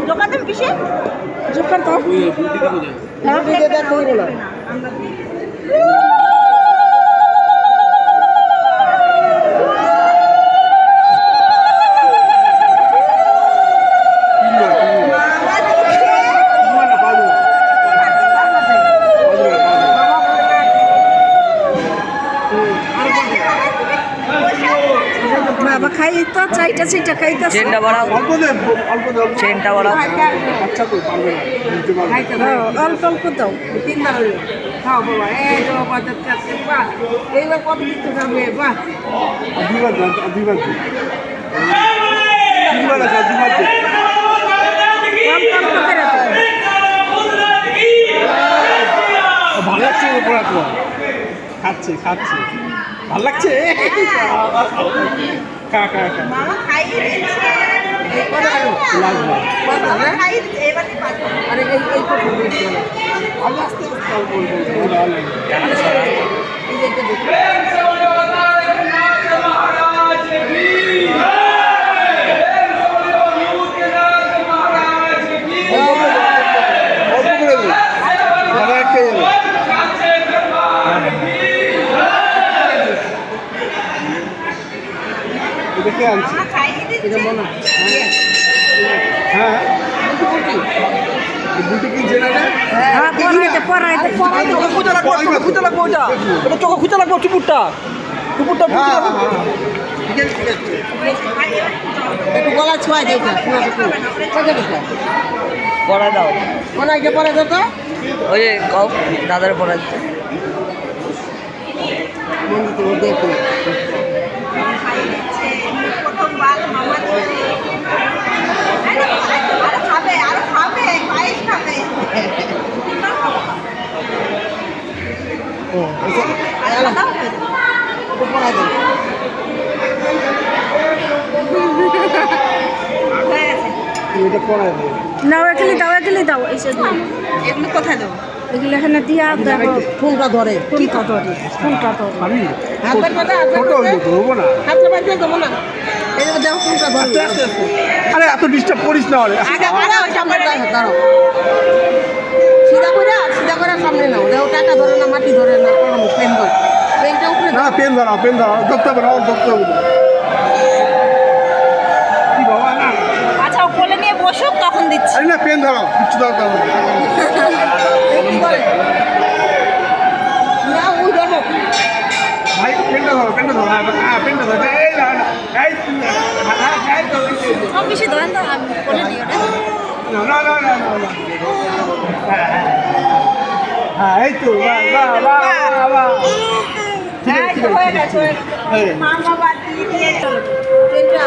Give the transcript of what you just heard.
দোকান কিসে দোকান তো বাবা খাই তো চাইটা চাইটা খাইতে চেনটা বাড়াও চেনটা বাড়াও অল্প অল্প দাও তিনবার হইলো খাও বাবা এই তো বাজার কাছে বাহ এইবার কত কিছু খাবে বাহ ভালো লাগছে খাচ্ছে খাচ্ছে ভালো লাগছে মামা খাইয়ে দিচ্ছে আরে এই আস্তে দেখে আনছি হ্যাঁ বুটি কি জেনে না খুঁজে লাগবো ওইটা ওটা চোখে খুঁজে লাগবো টুপুরটা একটু গলা ছোঁয়া যাই পড়া দাও ওনাকে পরে যেত ওই যে কও দাদার পড়া দিতে দেখো নাও এখানে দাও এসে এগুলো কোথায় দেবো এগুলো এখানে দিয়া দেখো ফুলটা ধরে ফুলটা ধরে হাতের কথা হাতের বাড়িতে দেবো না এইভাবে দেখো ফুলটা ধরে আরে এত ডিস্টার্ব করিস না দাঁড়াও সিধা করে সামনে নাও দেখো টাকা ধরে না মাটি ধরে না পেন ধরে পেনটা উপরে না পেন ধরাও ধরতে হবে না ধরতে হবে কি বাবা না আচ্ছা কোলে নিয়ে বসো তখন দিচ্ছি আরে না পেন ধরাও কিছু দরকার হবে না ওই ধরো ভাই পেনটা ধরো হ্যাঁ পেনটা ধরো এই না এই সব বেশি ধরেন তো আমি কোলে নিও না না হ্যাঁ এই তো বাহ ঠিক আছে হয়ে গেছে মামা বাদ দিয়ে দিয়ে পেনটা